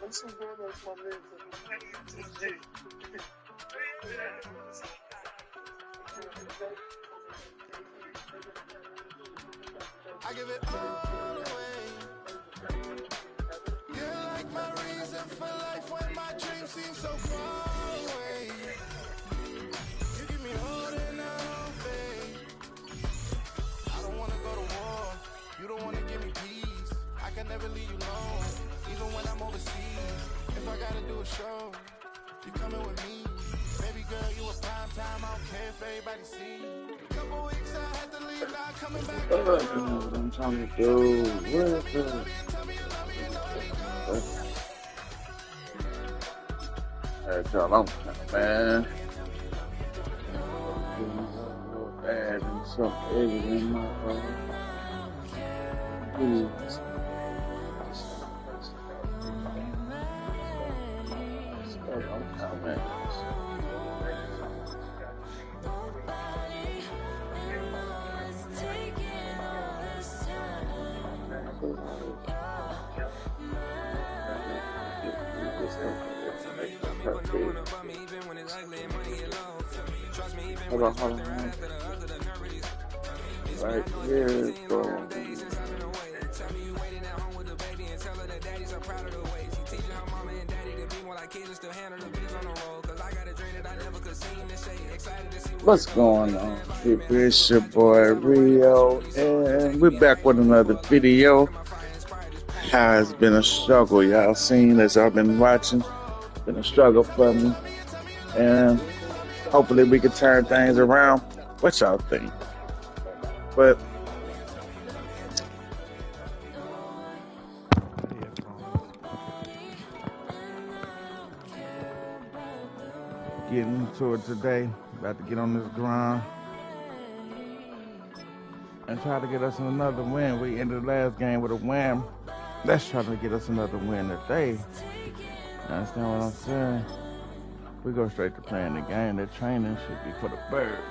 I give it all away. You're like my reason for life when my dreams seem so far away. You give me holding on, babe. I don't wanna go to war. You don't wanna give me peace. I can never leave you alone, even when I'm overseas. If I gotta do a show, you coming with me. Baby girl, you a prime time. I don't care if everybody see. Couple weeks I had to leave, now coming back. What I'm trying to do. That's all I'm saying, man. Bad and some eggs in my Hold on. Right here, go. What's going on, people? It's your boy Rio, and we're back with another video. Has been a struggle, y'all seen as I've been watching. Been a struggle for me, and hopefully we can turn things around. What y'all think? But getting into it today, about to get on this grind and try to get us another win. We ended the last game with a win. Let's try to get us another win today. You understand what I'm saying? We go straight to playing the game. That training should be for the birds.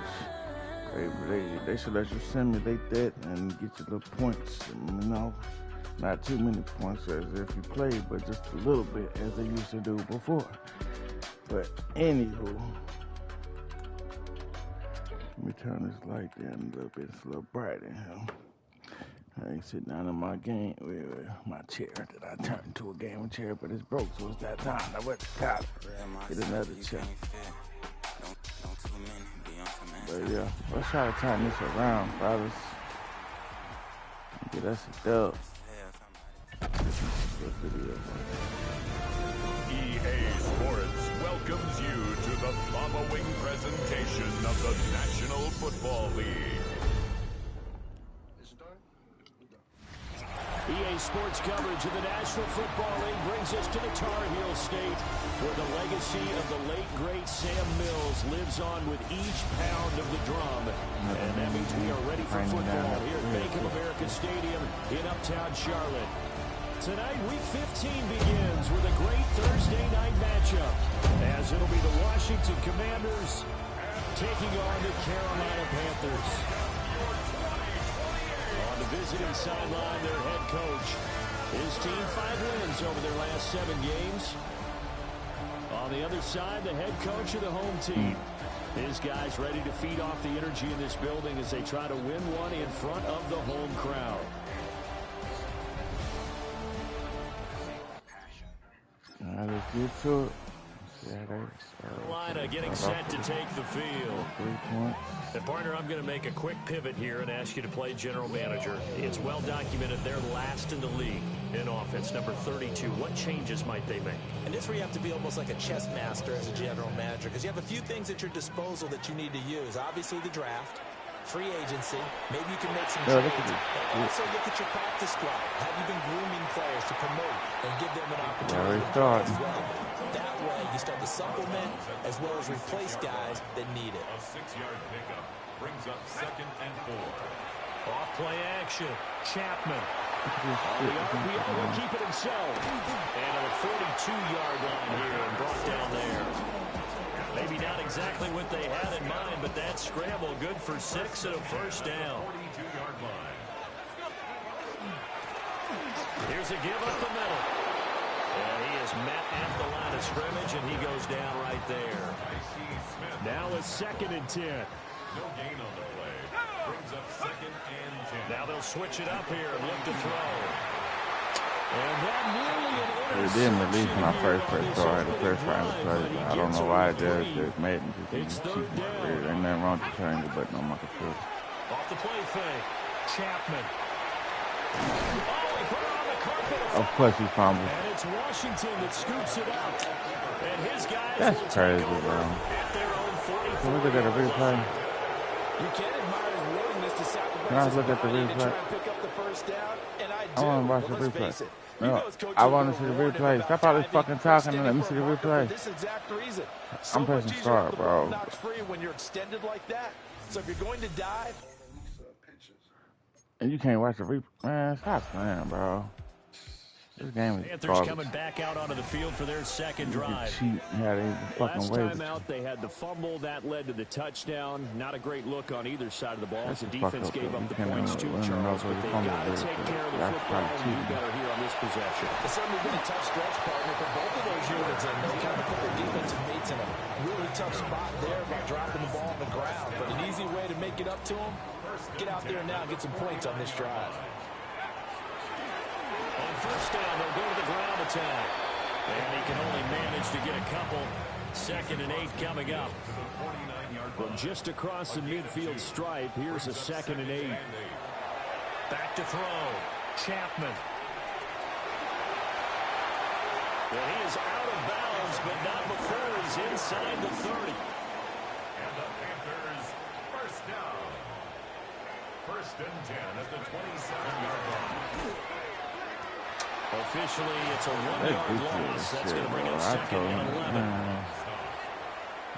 They should let you simulate that and get your little points. You know, not too many points as if you played, but just a little bit as they used to do before. But anywho, let me turn this light down a little bit. It's a little bright in here. I ain't sitting down in my game, my chair that I turned into a gaming chair, but it's broke, so it's that time. I went to cop, get another chair. But yeah, let's try to turn this around, brothers. Get us a dub. EA Sports welcomes you to the following presentation of the National Football League. EA Sports coverage of the National Football League brings us to the Tar Heel State, where the legacy of the late, great Sam Mills lives on with each pound of the drum. And that means we are ready for football here at Bank of America Stadium in Uptown Charlotte. Tonight, Week 15 begins with a great Thursday night matchup, as it'll be the Washington Commanders taking on the Carolina Panthers. On the visiting sideline, their head coach. His team 5 wins over their last 7 games. On the other side, the head coach of the home team. His guys ready to feed off the energy in this building as they try to win one in front of the home crowd. Let's get to it. Carolina getting set to take the field. 3 points. And partner, I'm going to make a quick pivot here and ask you to play general manager. It's well documented they're last in the league in offense, number 32. What changes might they make? And this is where you have to be almost like a chess master as a general manager, because you have a few things at your disposal that you need to use. Obviously the draft, free agency, maybe you can make some trades, but also look at your practice squad. Have you been grooming players to promote and give them an opportunity to play as well? That way you start to supplement as well as replace guys that need it. A 6-yard pickup brings up 2nd and 4. Off play action, Chapman. RPO will keep it himself. And a 42-yard line here and brought down there. Maybe not exactly what they had in mind, but that scramble good for 6 and a first down. 42-yard line. Here's a give up the middle. And he is scrimmage, and he goes down right there. Now a 2nd and 10. No gain on the play. Brings up 2nd and 10. Now they'll switch it up here and look to throw. And that nearly an They interception. didn't release when I first pressed so I had to press right to play. I don't know why it does. Just made me just cheap. There ain't nothing wrong with turning the button on my computer. Off the play fake. Chapman. Oh, he put it on the carpet. Of course he fumbled. And it's Washington that scoops it up. And his guys That's will crazy, take over bro. at their own 44. Can we look at the replay? You can't admire his willingness to sacrifice Can I his look at the body to replay? try and pick up the first down, and I I want to watch the But let's replay. face it, No, you know his coach I is want to gonna see the reward him replay. about Stop all this diving fucking or talking and let me standing see the for a marker replay. for this exact reason. I'm much pressing easier start, if the ball bro. knocks free when you're extended like that. So if you're going to dive, And you can't watch the replay. Man, stop playing, bro. This game is Panthers garbage. coming back out onto the field for their second You drive. cheat. Had any fucking Last way. time out, they had the fumble. That led to the touchdown. Not a great look on either side of the ball as That's the a fuck defense up, gave though. up You the can't points to even Charles, know but where they the fumble got to is. take care of the That's football probably and do cheating. better here on this possession. it's certainly been a tough stretch, partner, for both of those units, and they kind of put their defensive mates in a really tough spot there by dropping the ball on the ground. But an easy way to make it up to them, get out there now and get some points on this drive. On first down, they'll go to the ground attack. And he can only manage to get a couple. 2nd and 8 coming up. From just across the midfield stripe, here's a 2nd and 8. Back to throw. Chapman. Well, he is out of bounds, but not before he's inside the 30. And the Panthers, first down. 1st and 10 at the 27-yard line. Officially, it's a That's 1-yard ridiculous loss. That's shit, going to bring bro. up I 2nd told and him, 11. man,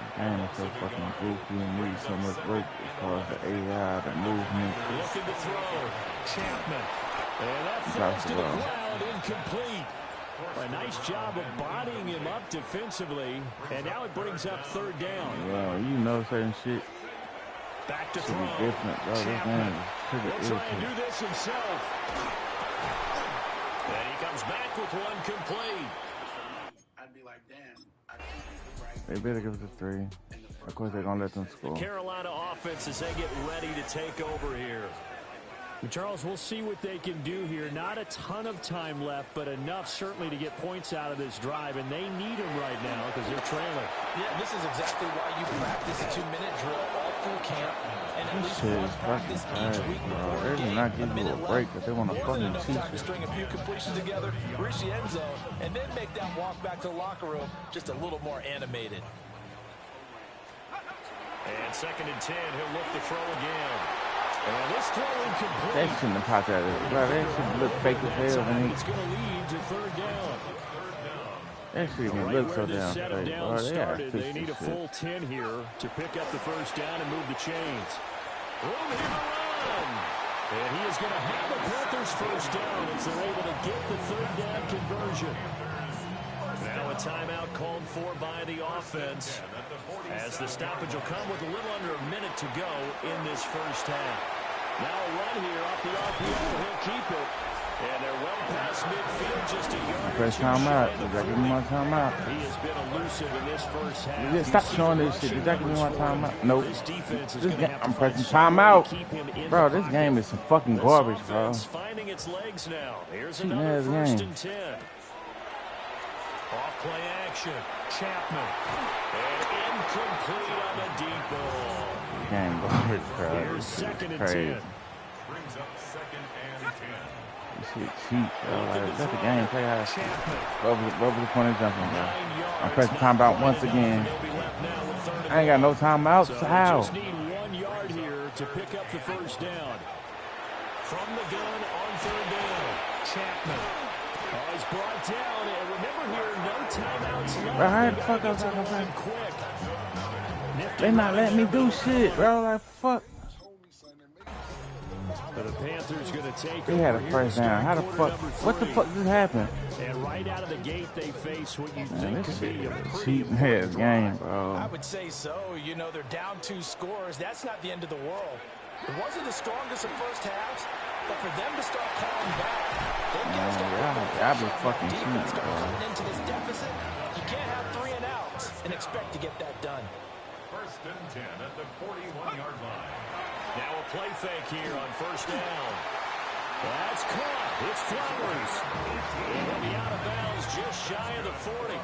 this game is so fucking goofy and needs so much work as far as the AI, the movement. Looking to throw. Chapman. And that falls to the ground, incomplete. A nice job of bodying him up defensively. And now it brings up 3rd down. Well, you know certain shit Back to should throw. be different, bro. This game Chapman. is pretty He'll try and irritating. do this himself. And he comes back with one complete. I'd be like, damn. They better give us a 3. Of course, they're going to let them score. Carolina offense as they get ready to take over here. Charles, we'll see what they can do here. Not a ton of time left, but enough certainly to get points out of this drive, and they need them right now because they're trailing. Yeah, this is exactly why you practice a 2-minute drill all through camp, and at This least shit one is fucking practice each crazy, week bro. before They a do game. not A give you minute a left, break because they want to more than fucking enough teach time to you. string a few completions together, reach the end zone, and then make that walk back to the locker room just a little more animated. And 2nd and 10, he'll look to throw again. And this throw incomplete. They shouldn't have popped out of it, bro. They should look fake as hell when It's going to lead to 3rd down. they should even Right look where so this damn setup fake, down bro. They gotta started, fix they need a this shit. full 10 here to pick up the first down and move the chains. Room here to run. And he is going to have the Panthers first down as they're able to get the 3rd down conversion. Now a timeout called for by the offense as the stoppage will come with a little under a minute to go in this first half. Now a run here off the RPO. He'll keep it. And they're well past midfield, just a yard. Press timeout. Did I give him my timeout? He has been elusive in this first half. Yeah, stop showing this shit. Did I give me my timeout? Nope. This defense is This gonna game, have to I'm fight pressing so hard timeout. to keep him in Bro, the this pocket. game is some fucking This garbage, bro. offense finding its legs now. Here's Cheating another ass 1st game. and 10. Off play action. Chapman. And incomplete on the deep ball. Game garbage, bro. Here's This shit 2nd is and crazy. 10. Brings up 2nd and 10. This shit cheap, bro. Like, let the game play out. Chapman. Over the point of jumping, bro. 9 I'm yards, pressing not timeout quite once enough, again. and they'll be left now with 3rd and I ain't got no timeouts. So they How? just need 1 yard here to pick up the first down. From the gun on 3rd down, Chapman. Oh, he's brought down, and remember here, no timeouts left. Bro, how the They fuck gotta else get to I the can line quick. Nifty They not run letting me down do the shit, bro. Like, fuck. But the Panthers going to take They had a over here first to down. start How the quarter fuck? number What the 3. fuck just happened? And right out of the gate, they face what you Man, think this could shit be a is a pretty cheating ass important game, drive. bro. I would say so. You know, they're down 2 scores. That's not the end of the world. It wasn't the strongest of first halves, but for them to start calling back, they've got to start Man, y'all been fucking defense cheating, bro. coming into this deficit. You can't have 3 and outs and expect to get that done. 1st and 10 at the 41-yard line. Now a play fake here on 1st down. That's caught. It's Flowers. And he'll be out of bounds just shy of the 40.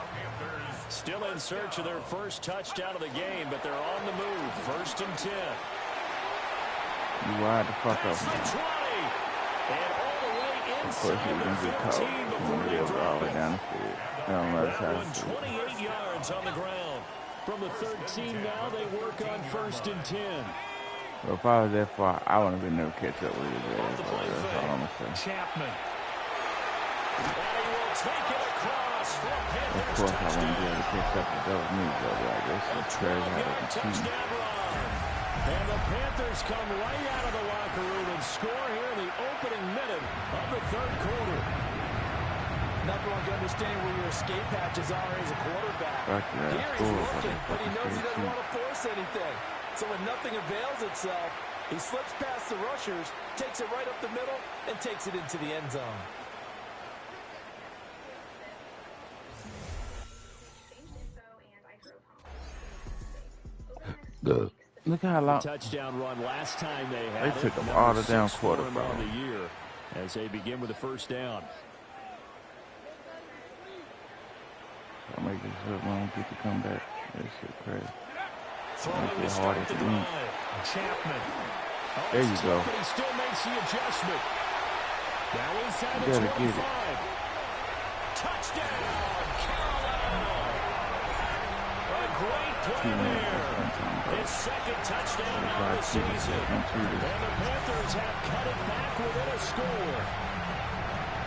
Still in search of their first touchdown of the game, but they're on the move. 1st and 10. You wide the fuck up. That's the 20. And all the way inside the 15 before they drop it. That one 28 yards on the ground. From the 13 now, they work on 1st and 10. Well, if I was that far, I wouldn't have been able to catch up with it. Off the play That's all I'm going to say. Chapman. And he will take it across for a Panthers Of course, I touchdown. wouldn't be able to catch up with those moves, though. Like, this is crazy how they can see. Touchdown run. And the Panthers come right out of the locker room and score here in the opening minute of the 3rd quarter. Everyone can understand where your escape hatches are as a quarterback. Here he's looking, but he knows he doesn't want to force anything. So when nothing avails itself, he slips past the rushers, takes it right up the middle, and takes it into the end zone. Look how long. Touchdown run last time they had. They took them all the down quarter, bro. On the year as they begin with the 1st down. I'll make this up when I get to come back. That shit crazy. Throwing to start the drive. Chapman. There you go. But he still makes the adjustment. Now inside the 25. Touchdown, Carolina. A great play there. His 2nd touchdown of the season. And the Panthers have cut it back within a score.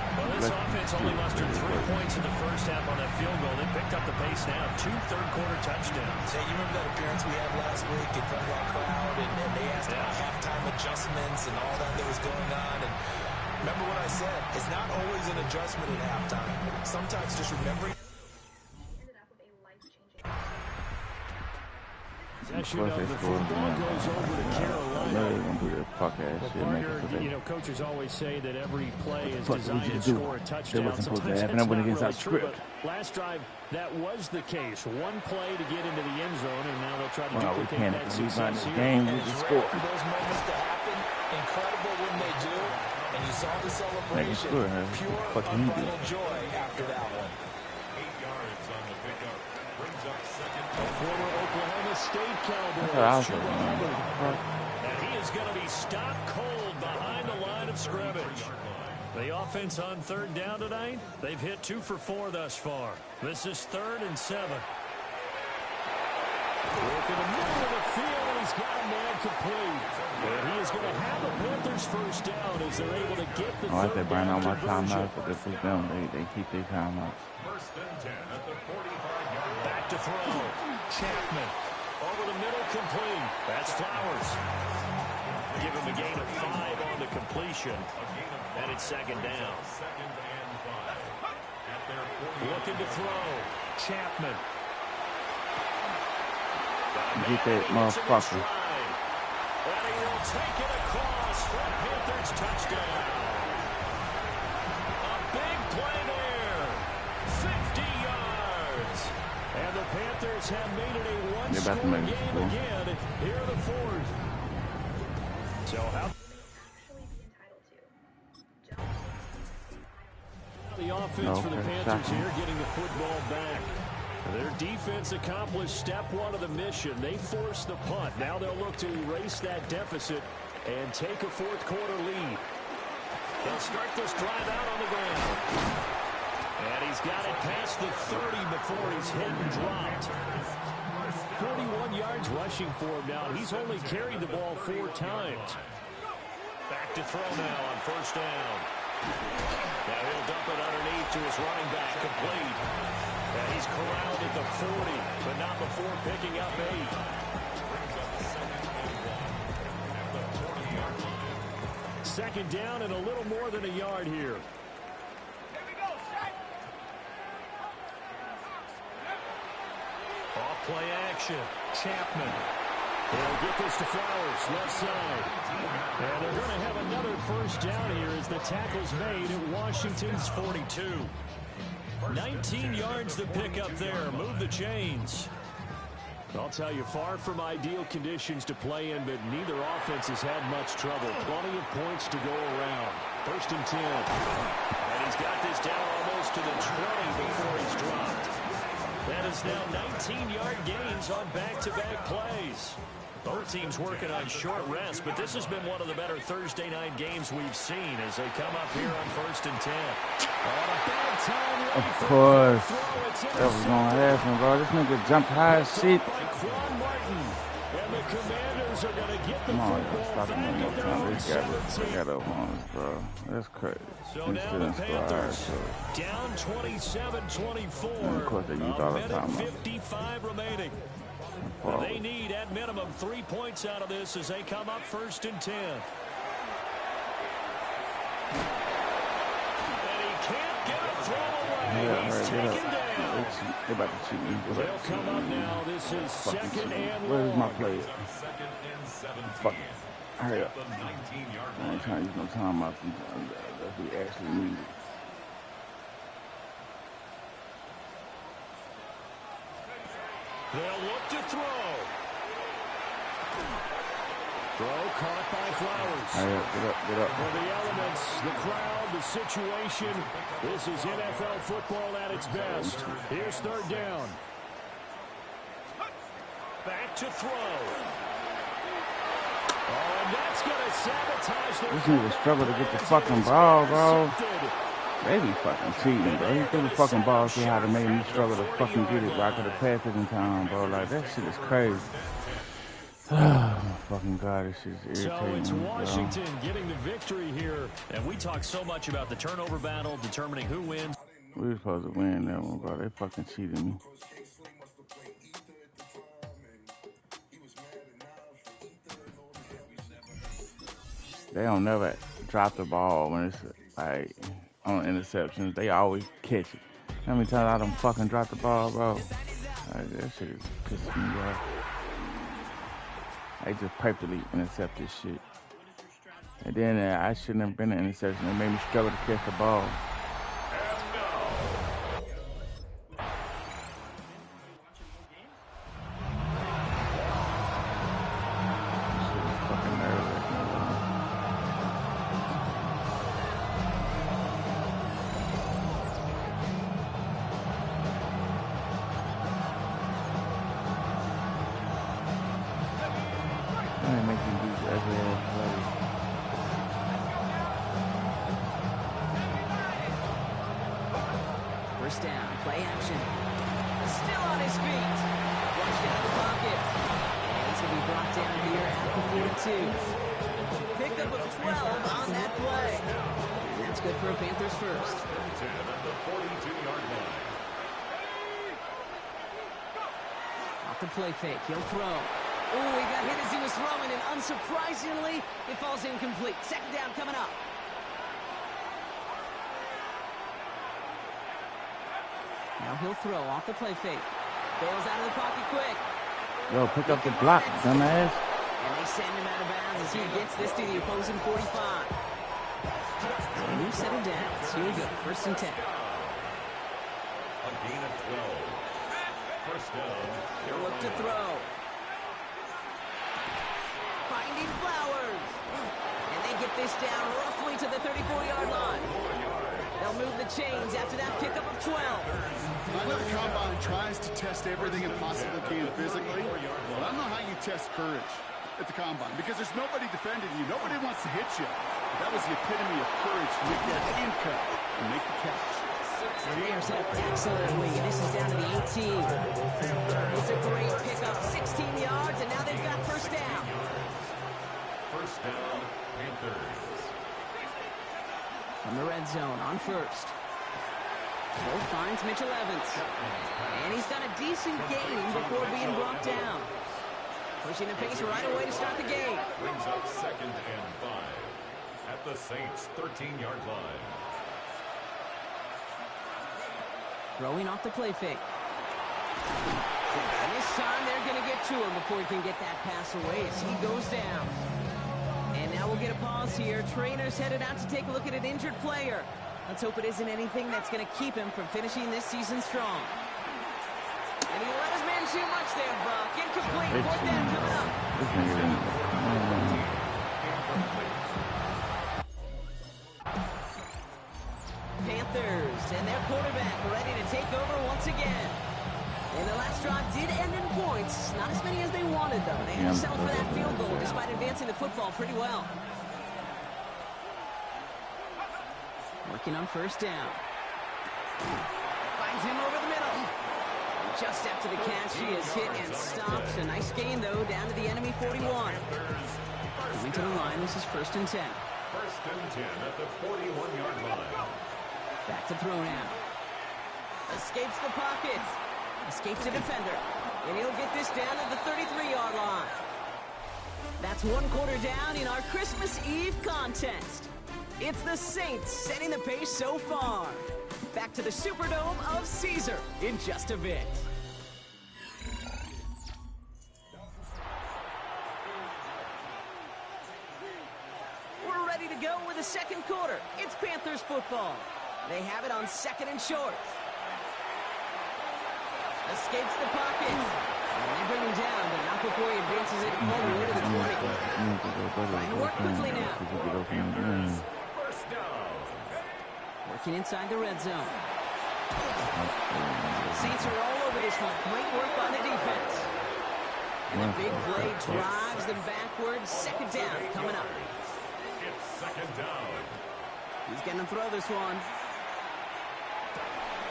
Well, this offense only mustered 3 points in the 1st half on that field goal. They picked up the pace now. 2 third-quarter touchdowns. Hey, you remember that appearance we had last week in front of that crowd, and they asked about halftime adjustments and all that was going on. And remember what I said? It's not always an adjustment at halftime. Sometimes just remembering. As you know, the football goes over to Carolina. You know, coaches always say that every play is designed to score a touchdown. Sometimes that's not really true, but last drive, that was the case. One play to get into the end zone, and now they'll try to duplicate that success here. Game, we just scored. For those moments to happen, incredible when they do, and you saw the celebration, pure unbridled joy after that one. 8 yards on the pickup. Brings up 2nd. Former Oklahoma State Cowboy. And he is going to be stopped cold behind the line of scrimmage. The offense on 3rd down tonight, they've hit 2 for 4 thus far. This is 3rd and 7. Work in the middle of the field, and he's got a man complete. And he is going to have the Panthers 1st down as they're able to get the I like they 3rd burn all down my conversion. timeouts, but this is them. They keep their timeouts. 1st and 10 at the 45-yard line. Back to throw. Chapman. Over the middle, complete. That's Flowers. Give him a gain of 5 on the completion. And it's 2nd down. 2nd and 5. At their 40. Looking to throw. Chapman. Get that motherfucker. And he will take it across for a Panthers touchdown. A big play there. 50 yards. And the Panthers have made it a one-score game again here in the 4th. So how the offense for the Panthers here getting the football back. Their defense accomplished step 1 of the mission. They forced the punt. Now they'll look to erase that deficit and take a 4th quarter lead. They'll start this drive out on the ground. And he's got it past the 30 before he's hit and dropped. 41 yards rushing for him now. He's only carried the ball 4 times. Back to throw now on 1st down. Now he'll dump it underneath to his running back, complete. And he's corralled at the 40, but not before picking up 8. 2nd down and a little more than a yard here. Off-play action. Chapman. They'll get this to Flowers, left side. And they're going to have another 1st down here as the tackle's made at Washington's 42. 19 yards to pick up there. Move the chains. I'll tell you, far from ideal conditions to play in, but neither offense has had much trouble. Plenty of points to go around. 1st and 10. And he's got this down almost to the 20 before he's dropped. That is now 19-yard gains on back-to-back plays. Both teams working on short rest, but this has been one of the better Thursday night games we've seen as they come up here on 1st and 10. On a bad time, of course. That was going to happen, bro. This nigga jumped high as shit. And the Commanders are going to get the Come on, stop him one more time. They got up on us, bro. That's crazy. So now the Panthers down 27-24. Of course, they used all the time. 55 remaining. They need, at minimum, 3 points out of this as they come up 1st and 10. And he can't get a throw away. He's taken down. They're about to cheat me. They'll come up now. This is 2nd and 1. Where's my play? Fuck it. Hurry up. I ain't trying to use no time out that we actually need it. They'll look to throw. Throw caught by Flowers. Hurry up, get up. For the elements, the crowd, the situation, this is NFL football at its best. Here's 3rd down. Back to throw. Oh, and that's going to sabotage their... This nigga struggle to get the fucking ball, bro. They be fucking cheating, bro. He threw the fucking ball, see how to make me struggle to fucking get it, bro. I could have passed it in time, bro. Like, that shit is crazy. Oh, my fucking God, this shit is irritating. So it's Washington getting the victory here. And we talk so much about the turnover battle, determining who wins. We were supposed to win that one, bro. They fucking cheated me. They don't never drop the ball when it's, like, on interceptions. They always catch it. How many times I done fucking dropped the ball, bro? Like, that shit is pissing me off. They just purposely intercept this shit. And then I shouldn't have been an interception. It made me struggle to catch the ball. First down, play action. Still on his feet. Flushed out of the pocket. And he's going to be brought down here at the 42. Picked up with 12 on that play. And that's good for a Panthers first. Off the play fake, he'll throw. Oh, he got hit as he was throwing, and unsurprisingly, it falls incomplete. 2nd down coming up. Now he'll throw off the play fake. Bails out of the pocket quick. Yo, pick up the block, dumbass. And they send him out of bounds as he gets this to the opposing 45. So a new set of downs. Here we go. 1st and 10. A gain of 12. 1st down. He'll look to throw. Finding Flowers. And they get this down roughly to the 34-yard line. They'll move the chains after that pickup of 12. I know the combine tries to test everything it possibly can physically, but I don't know how you test courage at the combine because there's nobody defending you. Nobody wants to hit you. But that was the epitome of courage to make that in cut and make the catch. And they are set up excellently. This is down to the 18. It's a great pickup, 16 yards, and now they've got 1st down. 1st down, Panthers. From the red zone on 1st. Both finds Mitchell Evans. And he's done a decent gain before being brought down. Pushing the pace right away to start the game. Brings up 2nd and 5 at the Saints' 13-yard line. Throwing off the play fake. And this time they're going to get to him before he can get that pass away as he goes down. And now we'll get a pause here. Trainers headed out to take a look at an injured player. Let's hope it isn't anything that's going to keep him from finishing this season strong. And he let his man too much there, Buck. Incomplete. Fourth down coming up. Panthers and their quarterback ready to take over once again. And the last drive did end in points. Not as many as they wanted, though. They had to settle for that field goal despite advancing the football pretty well. Working on first down. Finds him over the middle. Just after the catch, he is hit and stopped. A nice gain, though, down to the enemy 41. Coming to the line, this is 1st and 10. 1st and 10 at the 41-yard line. Back to throw now. Escapes the pocket. Escapes the defender. And he'll get this down to the 33-yard line. That's 1 quarter down in our Christmas Eve contest. It's the Saints setting the pace so far. Back to the Superdome of Caesar in just a bit. We're ready to go with the second quarter. It's Panthers football. They have it on 2nd and short. Escapes the pocket. And they bring him down, but not before he advances it all the way to the 20. Trying to work quickly now. First down. Working inside the red zone. The Saints are all over this one. Great work by the defense. And the big play drives them backwards. 2nd down coming up. It's 2nd down. He's going to throw this one.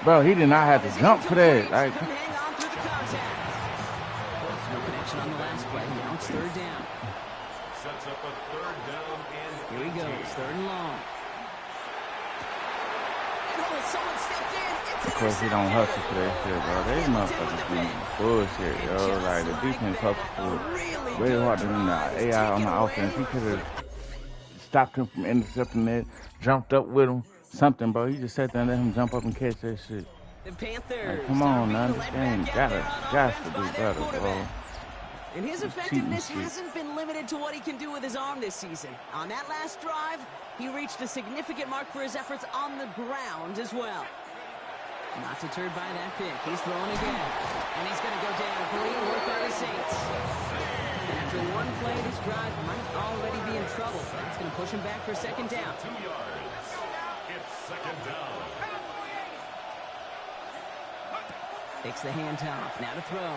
Bro, he did not have to jump for that. Like, couldn't hang on through the contact. No connection on the last play. Now it's 3rd down. Sets up a 3rd down and here he goes. 3rd and long. And someone stepped in. It's of course, he don't hustle for that shit, bro. They motherfuckers be bullshit, yo. Like, the defense hustle really hard than the AI on the offense. He could have stopped him from intercepting that, jumped up with him, something, bro. He just sat there and let him jump up and catch that shit. The Panthers. Like, come on, man. This game got to do better, bro. And his effectiveness hasn't been limited to what he can do with his arm this season. On that last drive, he reached a significant mark for his efforts on the ground as well. Not deterred by that pick. He's throwing again. And he's going to go down. Great work by the Saints. After one play, this drive might already be in trouble. That's going to push him back for 2nd down. 2 yards. It's 2nd down. Takes the handoff. Now to throw.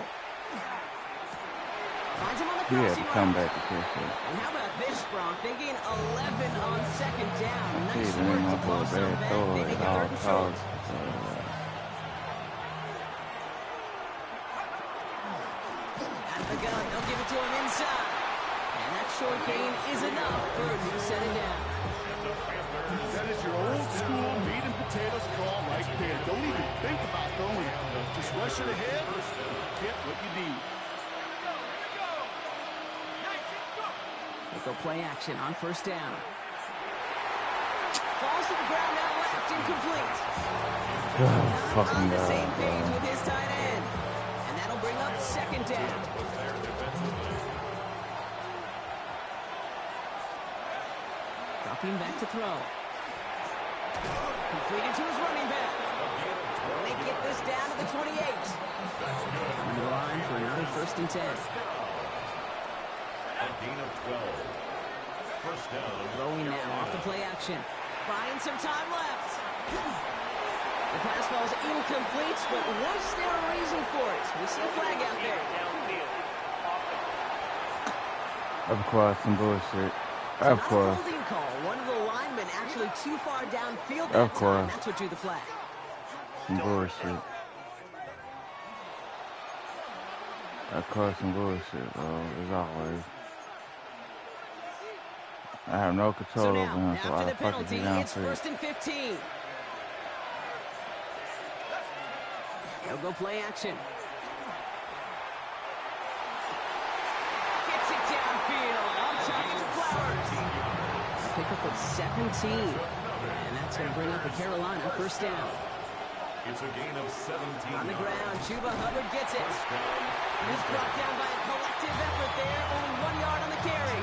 Finds him on the He had crossing to come line. back to catch that. And how about this, Bronk? They gain 11 on 2nd down. Nice He work didn't to know close for a them bad back. throw. They make it 3rd and short. Out of the gun, they'll give it to him inside. And that short gain is enough for a new set of down. That is your old school meat and potatoes call right there. Don't even think about throwing it. Just rush it ahead and get what you need. They go play action on 1st down. Falls to the ground out left, incomplete. Not on the same page with his tight end. And that'll bring up 2nd down. Dropping back to throw. Completed to his running back. And they get this down to the 28. Coming to the line for another 1st and 10. A gain of 12. First down. Throwing now off the play action. Buying some time left. The pass falls incomplete, but was there a reason for it? We see a flag out there. Of course, some bullshit. Of course. Not a holding call. One of the linemen actually too far downfield that Of course. time. That's what drew the flag. Some bullshit. Of course, some bullshit, bro. As always. I have no control So over now, him, so after I the fucking penalty, be down it's for it. 1st and 15. They'll go play action. Gets it downfield. On time to Flowers. Pick up at 17. And that's going to bring up the Carolina 1st down. It's a gain of 17. On the ground, Chuba Hubbard gets it. He's brought down by a collective effort there. Only 1 yard on the carry.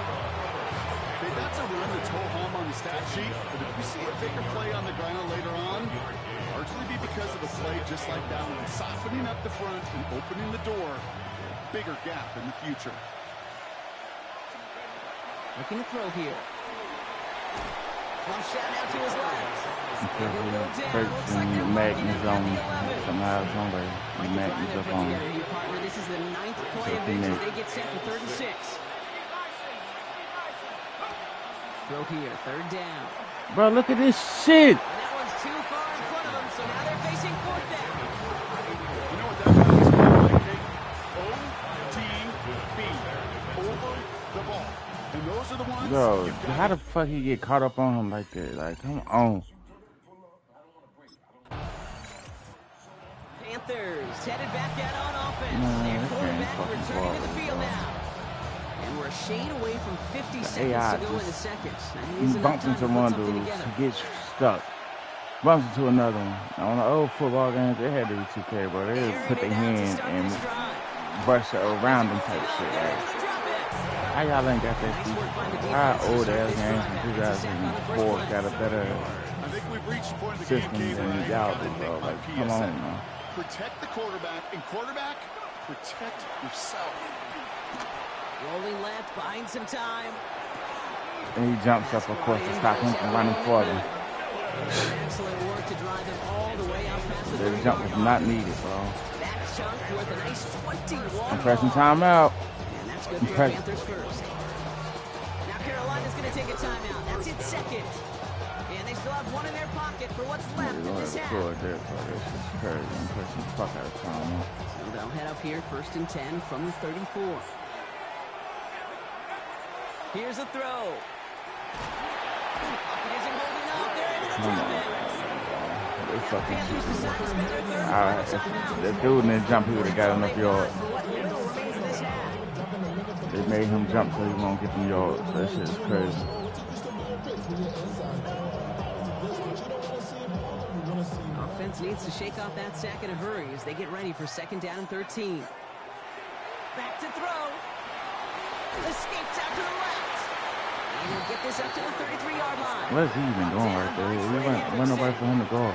Okay, that's a run that's ho-hum on the stat sheet, but if we see a bigger play on the ground later on, it'll largely be because of a play just like that one, softening up the front and opening the door for a bigger gap in the future. Looking to throw here. Flush shot out to his left. And he'll go down. Looks like they're locking it at the 11. Somehow, some way. Like to drive that play together here, partner. This is the 9th play of each as they get set for 3rd and 6. Throw here, 3rd down. Bro, look at this shit. And that one's too far in front of them, so now they're facing 4th down. You know what that means? O-T-B. Over the ball. And those are the ones. Bro, how the fuck he get caught up on him like that? Like, come on. Panthers headed back out on offense. Their quarterback returning to the field now. And we're a shade away from 50 seconds to go in the second. He bumps into one dude, he gets stuck. Bumps into another one. On the old football games, they had to be 2K, bro. They would put their hand and brush it around them type of shit, right? How y'all ain't got that feature? Our old ass games from 2004 got a better system than y'all do, bro. Like, come on, man. Protect the quarterback, and quarterback, protect yourself. Rolling left, buying some time. And he jumps up, of course, to stop him from running forward. Excellent work to drive them all the way out past the The jump was not needed, bro. That chunk worth a nice 21. I'm pressing timeout. And that's good for the Panthers first. Now Carolina's going to take a timeout. That's its 2nd. And they still have one in their pocket for what's left in this half. This is crazy. I'm pressing the fuck out of timeout. So they'll head up here 1st and 10 from the 34. Here's a throw. Pocket isn't holding up. They're able to drop it. They fucking the dude in the jump, he would have got enough yards. They made him jump so he won't get them yards. That shit is crazy. Offense needs to shake off that sack in a hurry as they get ready for 2nd down and 13. Back to throw. Escapes out to the left. And he'll get this up to the 33-yard line. What's he even doing right there? We went nobody for him to go.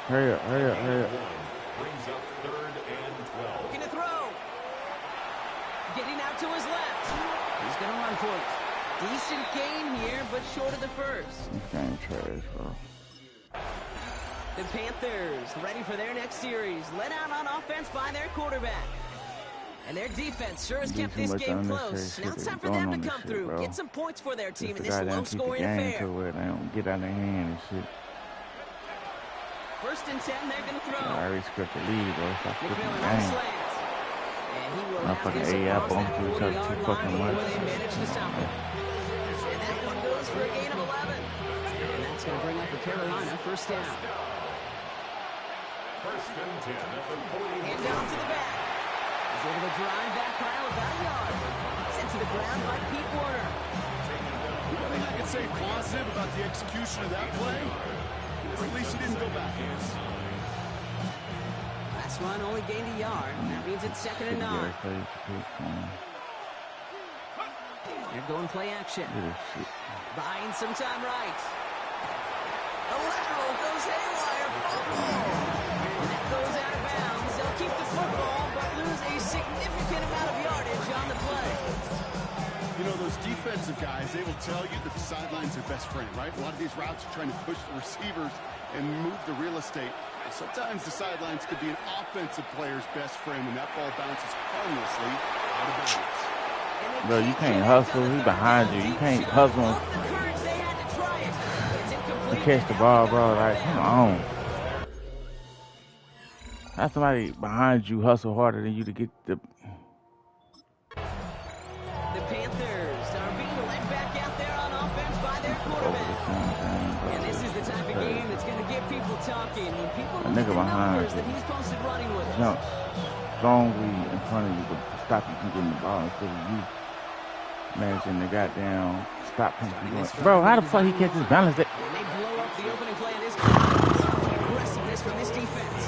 Hurry up, hurry up, hurry up. Looking to throw. Getting out to his left. He's going to run for it. Decent gain here, but short of the first. This game trash, bro. The Panthers ready for their next series. Led out on offense by their quarterback. And their defense sure has kept this game close. Now it's time for them to come through. Get some points for their team in this low-scoring affair. They don't get out of their hand and shit. 1st and 10, they're going to throw. I already script the lead, bro. Stop scripting the McMillan game. And he will My have fucking this AI across bumped that through each other 40-yard too line fucking before much. they manage to stop it. And that one goes for a gain of 11. And that's going to bring up the Carolina 1st down. 1st and 10 at the 40. And down to the back. He's able to drive that pile about a yard. Sent to the ground by Pete Warner. One thing I can say positive about the execution of that play is at least he didn't go backwards. Last run only gained a yard. That means it's 2nd and 9. They're going play action. Buying some time right. A lateral goes haywire. And that goes out of bounds. They'll keep the football, but lose a significant amount of yardage on the play. You know, those defensive guys, they will tell you that the sideline's their best friend, right? A lot of these routes are trying to push the receivers and move the real estate. Sometimes the sidelines could be an offensive player's best friend when that ball bounces harmlessly out of bounds. Bro, you can't hustle. He's behind you. You can't hustle to catch the ball, bro. Like, come on. Have somebody behind you hustle harder than you to get the... The Panthers are being led back out there on offense by their quarterback. And this is the type of game that's going to get people talking. When people look at the numbers that he's posted running with us. Jump strongly in front of you to stop you from getting the ball instead of you managing the goddamn stop him from going. Bro, how the fuck he catch his balance? And they blow up the opening play of this game. The aggressiveness from this defense.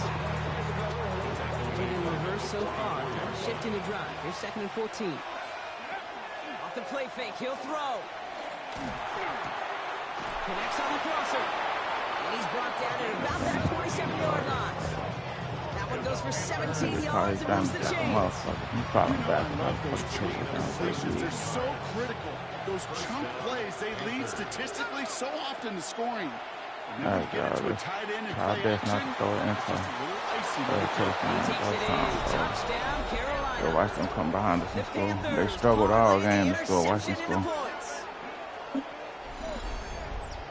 In reverse so far. Shifting to drive. Here's 2nd and 14. Off the play fake. He'll throw. Connects on the crosser. And he's brought down at about that 27-yard line. That one goes for 17 yards and moves the chains. They're so critical. Those chunk plays, they lead statistically so often to scoring. And then get it to a tight end and play action. Touchdown, Carolina. Watch them come behind us and score. They struggled all game to score. Watch them score.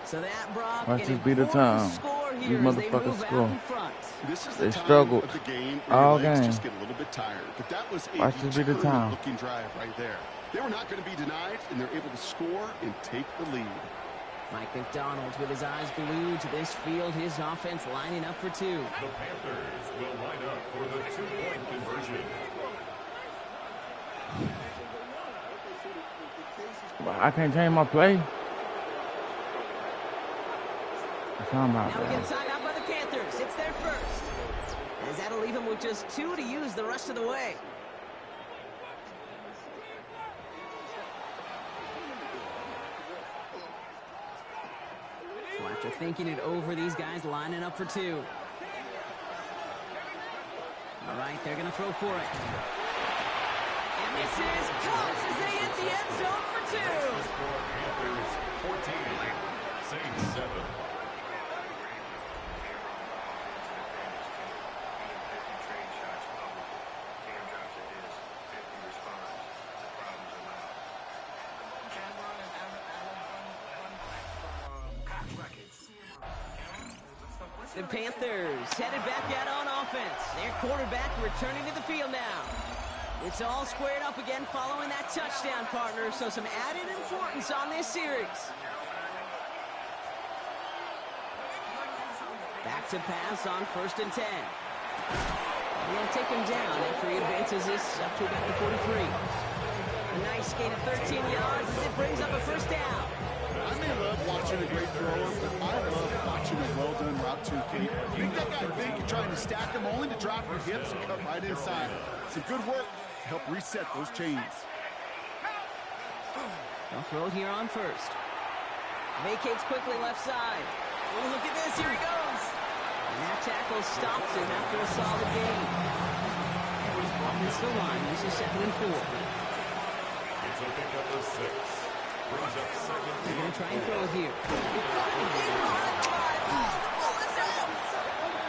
So that brought watch this be the time. These motherfuckers score. They struggled of the game all game. Just get a little bit tired. But that was a watch this be the time. looking drive right there. They were not going to be denied, and they're able to score and take the lead. Mike McDonald with his eyes glued to this field. His offense lining up for two. The Panthers will line up for the 2-point conversion. I can't change my play. Now we get tied up by the Panthers. It's their first. As that'll leave them with just 2 to use the rest of the way. So after thinking it over, these guys lining up for 2. All right, they're going to throw for it. And this is caught as they hit the end zone for 2. Panthers 14, Saints 7. The Panthers headed back out on offense. Their quarterback returning to the field now. It's all squared up again following that touchdown, partner, so some added importance on this series. Back to pass on 1st and 10. And they'll take him down after he advances this up to about the 43. A nice gain of 13 yards as it brings up a first down. I may love watching a great thrower, but I love watching a well-done route to Kate. Make that guy think you're trying to stack him only to drop your hips and cut right inside. Some good work to help reset those chains. They'll throw it here on 1st. Vacates quickly left side. Oh, look at this. Here he goes. And that tackle stops him after a solid gain. Offensive line. This is 2nd and 4. It's a pickup of 6. Brings up 2nd. They're going to try and throw it here.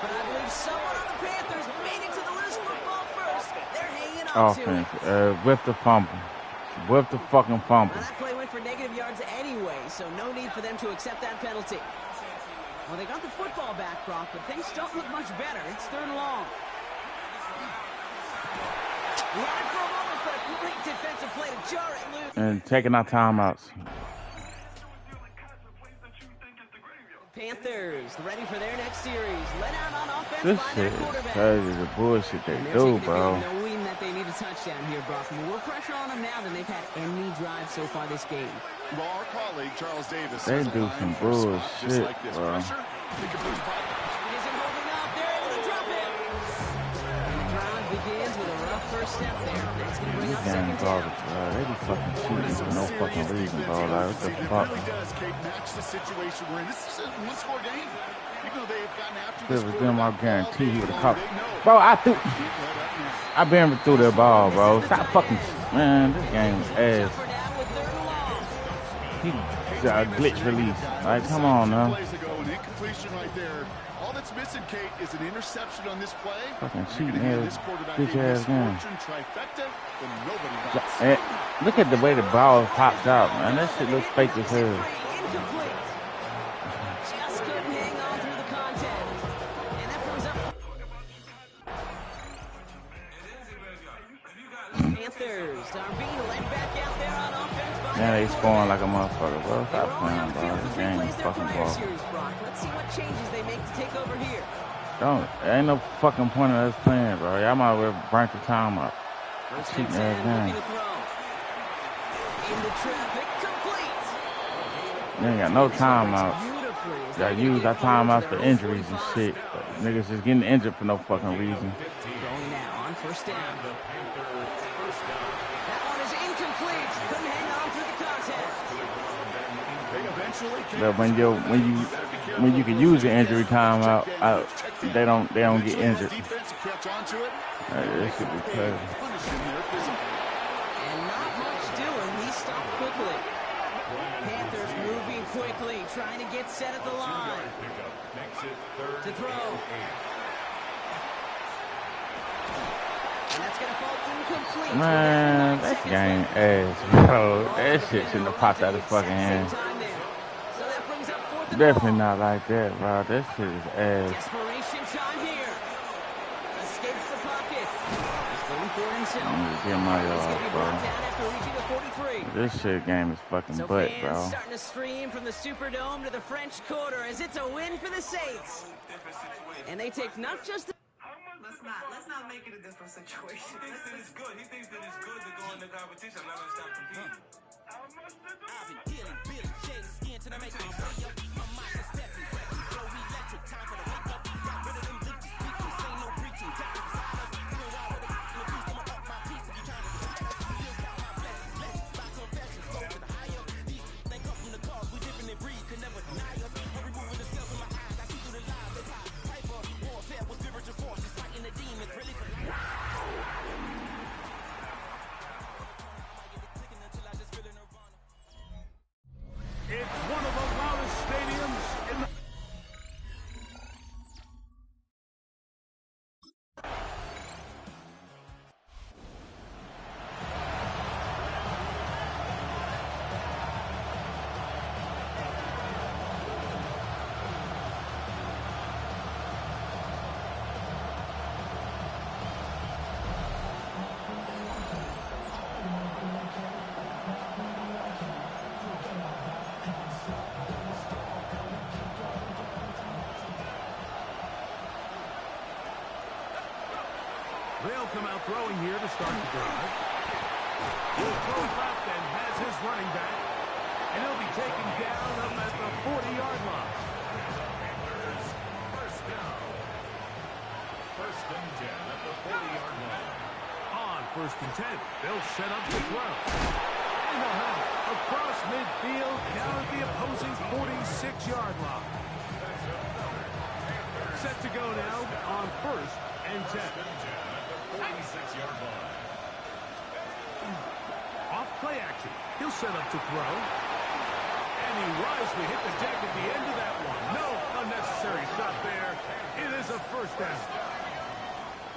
But I believe someone on the Panthers made it to the loose football first. They're hanging on to it. With the fumble. With the fucking fumble. Well, that play went for negative yards anyway, so no need for them to accept that penalty. Well, they got the football back, Brock, but things don't look much better. It's 3rd and long. Right for a moment, but a great defensive play to jar it loose. And taking our timeouts. Panthers ready for their next series. Let out on offense This by shit their is quarterback. crazy, the bullshit they And they're do, taking bro. advantage, knowing that they need a touchdown here, Brock. More pressure on them now than they've had any drive so far this game. Well, our colleague, Charles Davis, They do some bullshit, like this. bro. Pressure, they can push back. It isn't holding up. They're able to drop it. And the drive begins with a rough first step there. That's going to bring up 2nd down. They be fucking cheating for no fucking reason, bro. Like, what the fuck? It really does, Kate, match the situation we're in. This is a one-score game. Even though they have gotten after If it this was them, I guarantee he would have caught. they know. Bro, I been through that ball, bro. Stop fucking, man. This game is ass. For now with 3rd and long. He glitch release. Like, come on now. Plays ago, an incompletion right there. All that's missing, Kate, is an interception on this play. Fucking You're cheating gonna hand ass, this quarterback bitch a ass game. misfortune trifecta, then nobody wants. Look at the way the ball popped out, man. That shit looks fake as hell. Incomplete. Just couldn't hang on through the contact. And that brings up Panthers are being led back out there on offense by Now they their scoring like a motherfucker, bro. They were Stop only playing, on the bro. field This for 3 game plays is their fucking prior ball. series, Brock. Let's see what changes they make to take over here. There ain't no fucking point in us playing, bro. Y'all might as well break the time up. First Cheating and 10, ass game. looking to throw. Into traffic, complete. You ain't got no timeouts. Beautifully. as Y'all they're gonna use get our forward to timeouts for their own injuries and 45. shit. But niggas just getting injured for no fucking reason. Going now on 1st down. The Panthers first down. That one is incomplete. Couldn't hang on through the contact. But when you can use the injury time out, they don't get injured. That should be crazy. And not much doing. He stopped quickly. Panthers moving quickly, trying to get set at the line. To throw. And that's going to fall incomplete. Man, that game ass, bro. That shit shouldn't have popped out of his fucking hand. So that brings up fourth and Definitely ball. not like that, bro. That shit is ass. Desperation time here. Escapes the pocket. He's going for it himself. I'm gonna get my He's going to be bro. brought down after reaching the 43. This shit game is fucking So butt, fans bro. starting to stream from the Superdome to the French Quarter as it's a win for the Saints. And they take not just the... Let's not make it a different situation. He thinks that it's good. He thinks that it's good to go in the competition. I'm not gonna stop competing. I've been dealing, Billy, shade skin till I make my way up. My mind is stepping, flow electric, time for the wake up. Got rid of them leeches, speakers, ain't no preaching. Got it beside us, doing wild with the feast. I'ma up my piece if you trying to decide us. Still got my blessings, my confessions, go to the higher. These they come from the cause, we different in breed, can never deny us. I'm removing the scales from my eyes, I see through the lies. They pop, hyper, warfare with spiritual forces, fighting the demons, really for life. It's one of the loudest stadiums in the... They'll come out throwing here to start the drive. He'll throw it left and has his running back. And he'll be taken down up at the 40-yard line. First down. First and 10 at the 40-yard line. On first and 10, they'll set up the throw. And they'll have it across midfield down at the opposing 46-yard line. Set to go now on first and 10. 46-yard line. Off play action. He'll set up to throw. And he wisely hit the deck at the end of that one. No unnecessary shot there. It is a first down.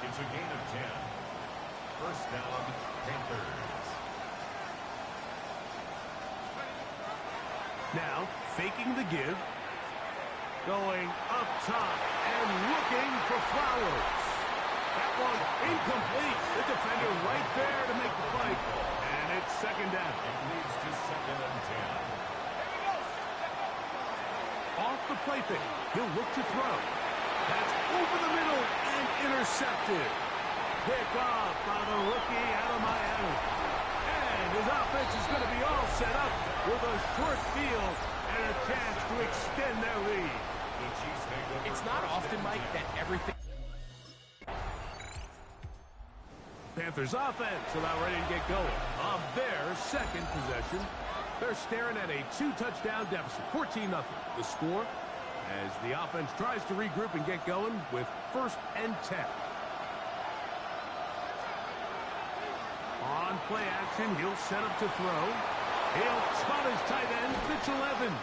It's a gain of 10. First down, Panthers. Now, faking the give. Going up top and looking for Flowers. That one incomplete. The defender right there to make the play. And it's second down. It leads to second and 10. Off the play fake. He'll look to throw. That's over the middle and intercepted. Pick off by the rookie out of Miami. And his offense is going to be all set up with a short field and a chance to extend their lead. It's not often, Mike, that everything... Panthers offense about ready to get going. On their second possession, they're staring at a 2-touchdown deficit, 14-0. The score as the offense tries to regroup and get going with first and 10. On play action, he'll set up to throw. He'll spot his tight end, Mitchell Evans.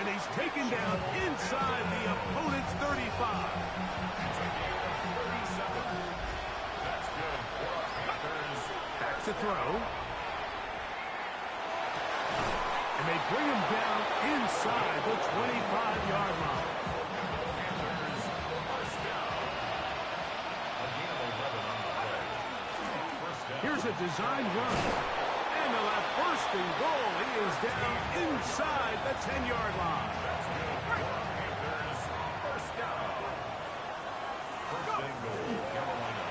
And he's taken down inside the opponent's 35. Back to throw. And they bring him down inside the 25-yard line. Here's a design run. And they'll have first and goal. He is down inside the 10-yard line. First and goal, Carolina.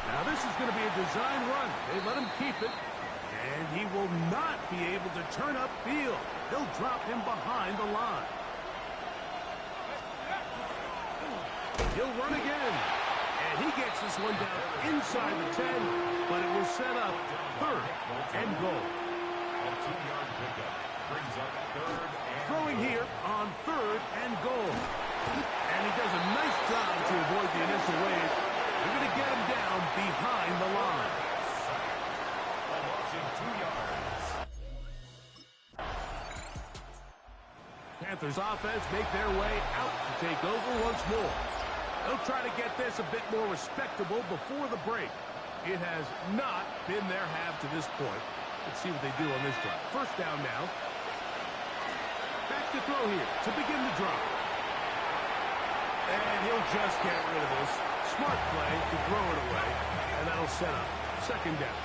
Now this is going to be a design run. They let him keep it. And he will not be able to turn upfield. They'll drop him behind the line. He'll run again. And he gets this one down inside the 10. But it will set up third and goal. A 2-yard pickup. Throwing here on 3rd and goal. And he does a nice job to avoid the initial wave. They're going to get him down behind the line. Almost 2 yards. Panthers offense make their way out to take over once more. They'll try to get this a bit more respectable before the break. It has not been their half to this point. Let's see what they do on this drive. First down now. Back to throw here to begin the drive. And he'll just get rid of this. Smart play to throw it away. And that'll set up second down.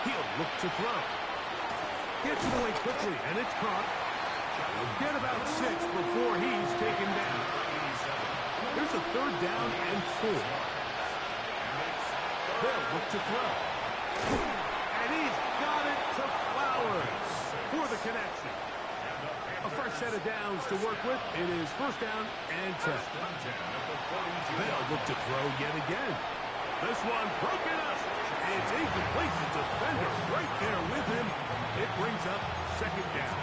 He'll look to throw. Gets it away quickly, and it's caught. He'll get about 6 before he's taken down. Here's a 3rd down and 4. They'll look to throw. And he's got it to Flowers for the connection. A fresh set of downs to work with. It is first down and 10. They'll look to throw yet again. This one broken up. It's incomplete. The defender right there with him. It brings up second down.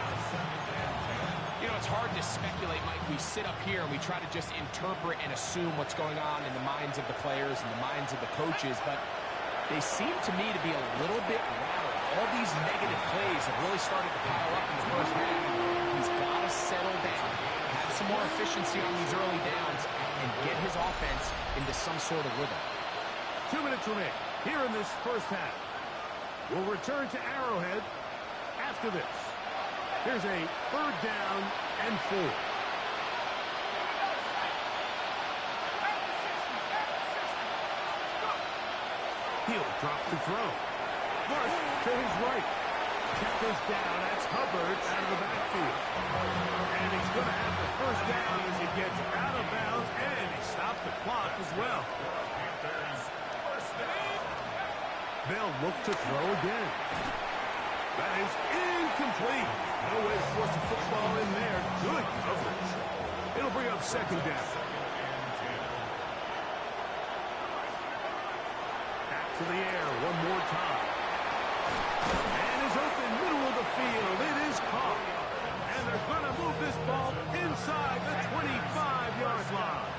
You know, it's hard to speculate, Mike. We sit up here and we try to just interpret and assume what's going on in the minds of the players and the minds of the coaches, but they seem to me to be a little bit rattled. All these negative plays have really started to pile up in the first half. He's got to settle down, have some more efficiency on these early downs, and get his offense into some sort of rhythm. 2 minutes remain here in this first half. We'll return to Arrowhead after this. Here's a 3rd down and 4. He'll drop to throw. Flush to his right. Tackles down. That's Hubbard out of the backfield. And he's going to have the first down as he gets out of bounds, and he stopped the clock as well. They'll look to throw again. That is incomplete. No way to force the football in there. Good coverage. It'll bring up second down. Back to the air one more time. And is open middle of the field. It is caught. And they're going to move this ball inside the 25-yard line.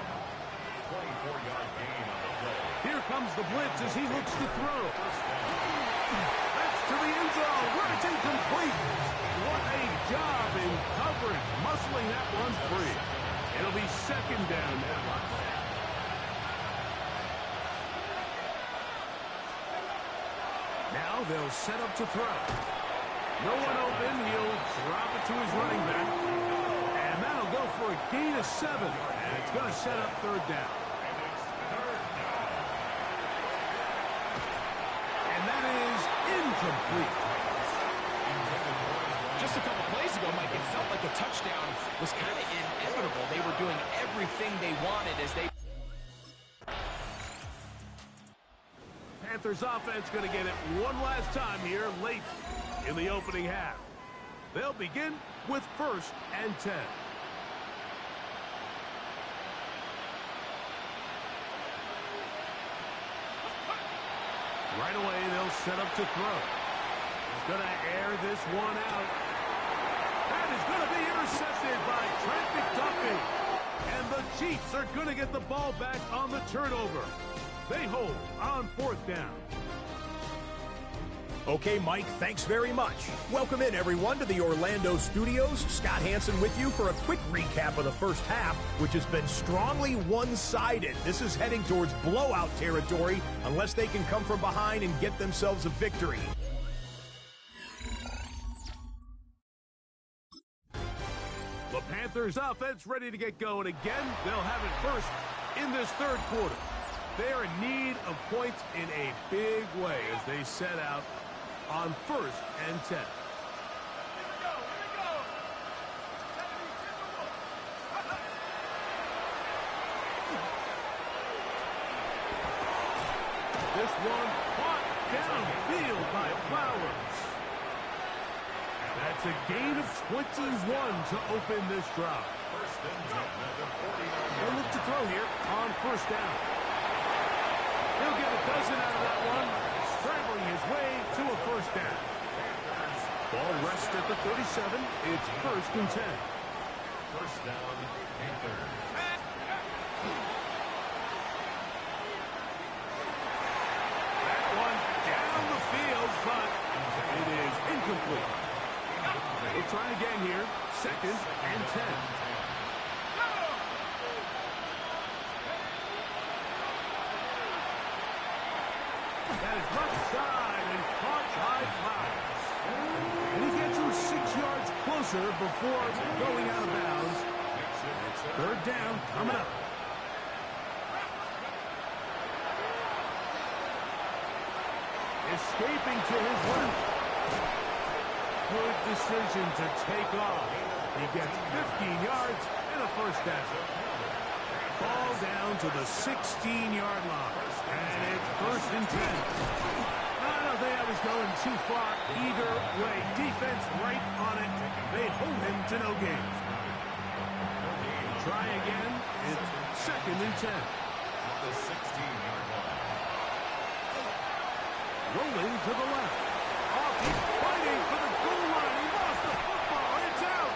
24-yard gain on the play. Here comes the blitz as he looks to throw. That's to the end zone where it's incomplete. What a job in coverage, muscling that one free. It'll be second down now. Now they'll set up to throw. No one open. He'll drop it to his running back. And that'll go for a gain of 7. And it's going to set up 3rd down. And that is incomplete. Just a couple plays ago, Mike, it felt like a touchdown was kind of inevitable. They were doing everything they wanted as they... Panthers offense going to get it one last time here late in the opening half. They'll begin with 1st and 10. Right away, they'll set up to throw. He's going to air this one out. That is going to be intercepted by Trent McDuffie. And the Chiefs are going to get the ball back on the turnover. They hold on 4th down. Okay, Mike, thanks very much. Welcome in, everyone, to the Orlando studios. Scott Hansen with you for a quick recap of the first half, which has been strongly one-sided. This is heading towards blowout territory unless they can come from behind and get themselves a victory. The Panthers offense ready to get going again. They'll have it first in this 3rd quarter. They're in need of points in a big way as they set out on 1st and 10. This one caught downfield by Flowers. That's a gain of 21 to open this drive. They'll look to throw here on 1st down. He'll get a dozen out of that one, scrambling his way to a 1st down. Ball rests at the 37. It's 1st and 10. First down, Panthers. That one down the field, but it is incomplete. We'll try again here. 2nd and 10. That is left side and caught by Flowers. And he gets him 6 yards closer before going out of bounds. It's 3rd down coming up. Escaping to his left. Good decision to take off. He gets 15 yards and a 1st down. Ball down to the 16-yard line. And it's 1st and 10. I don't think I was going too far either way. Defense right on it. They hold him to no gain. Try again. It's 2nd and 10. The 16-yard line. Rolling to the left. Off, he's fighting for the goal line. He lost the football. It's out.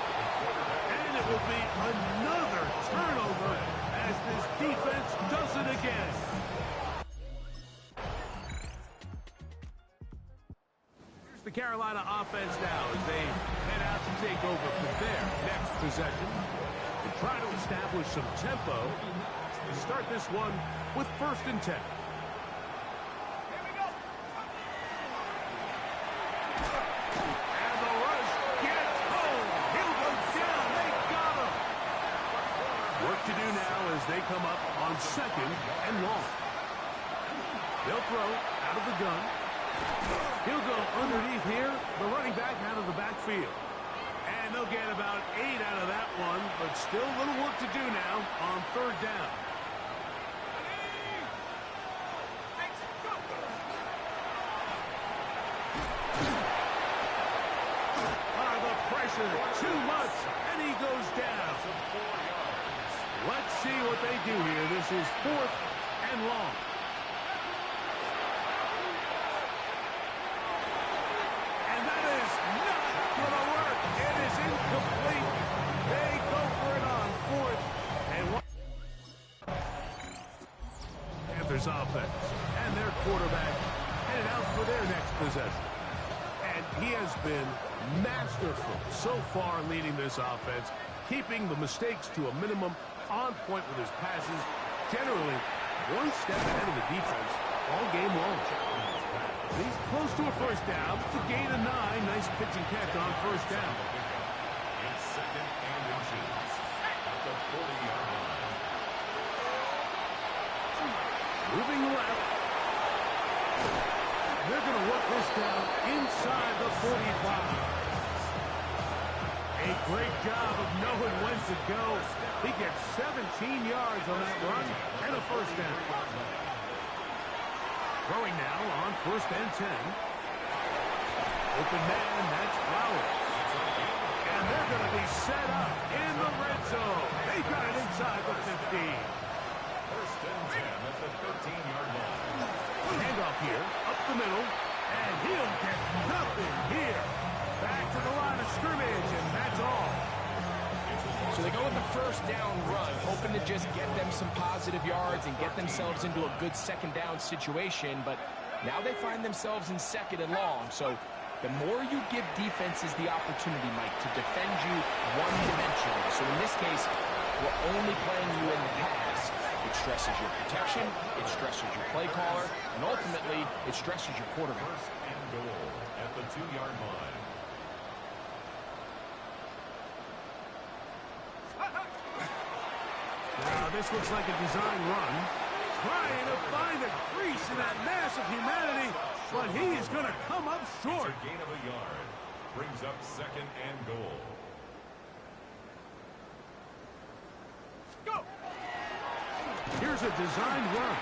And it will be another turnover as this defense does it again. Here's the Carolina offense now as they head out to take over for their next possession. To try to establish some tempo, to start this one with 1st and 10. And the rush gets home. He'll go down. They got him. Work to do now as they come up on 2nd and long. They'll throw out of the gun. He'll go underneath here. The running back out of the backfield. And they'll get about 8 out of that one, but still a little work to do now on 3rd down. The pressure, too much, and he goes down. Let's see what they do here. This is 4th and long. And that is not going to work. It is incomplete. They go for it on 4th and 1. Panthers offense and their quarterback headed out for their next possession. And he has been masterful so far leading this offense, keeping the mistakes to a minimum, on point with his passes, generally one step ahead of the defense all game long. He's close to a 1st down. It's a gain of 9. Nice pitch and catch on 1st down. It's 2nd and inches at the 40-yard line. Moving left. They're going to work this down inside the 45. A great job of knowing when to go. He gets 17 yards on that run and a 1st down. Throwing now on 1st and 10. Open man, that's Flowers. And they're going to be set up in the red zone. They got it inside the 15. 1st and 10 at the 13-yard line. Handoff here, up the middle, and he'll get nothing here. Back to the line of scrimmage, and that's all. So they go with the 1st down run, hoping to just get them some positive yards and get themselves into a good 2nd down situation, but now they find themselves in 2nd and long. So the more you give defenses the opportunity, Mike, to defend you one-dimensionally. So in this case, we're only playing you in the pass. It stresses your protection, it stresses your play caller, and ultimately, it stresses your quarterback. 1st and goal at the 2-yard line. Now, this looks like a design run. Trying to find a crease in that mass of humanity, but he is going to come up short. It's a gain of a yard. Brings up 2nd and goal. Go! Here's a design run.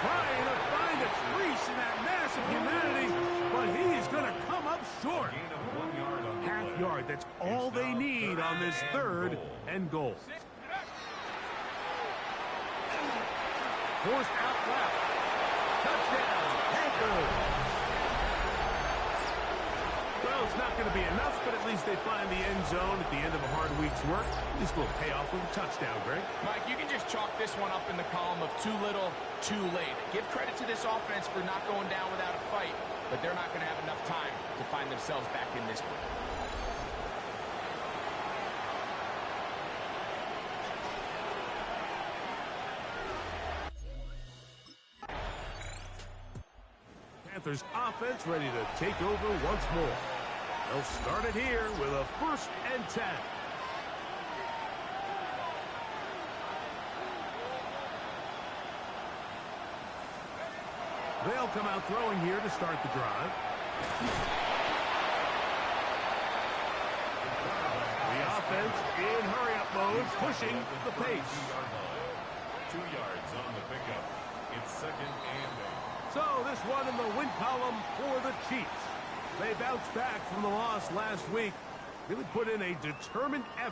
Trying to find a crease in that mass of humanity, but he's going to come up short. Gain of 1 yard on the Half play. yard, that's all they need on this 3rd and goal. Forced out left. Touchdown, Panthers. Well, Well, it's not going to be enough, but at least they find the end zone at the end of a hard week's work. At least we'll pay off with a touchdown, Greg. Mike, you can just chalk this one up in the column of too little, too late. Give credit to this offense for not going down without a fight, but they're not going to have enough time to find themselves back in this one. Panthers offense ready to take over once more. They'll start it here with a 1st and 10. They'll come out throwing here to start the drive. The offense in hurry-up mode, pushing the pace. 2 yards on the pickup. It's 2nd and 8. So this one in the win column for the Chiefs. They bounced back from the loss last week. Really put in a determined effort.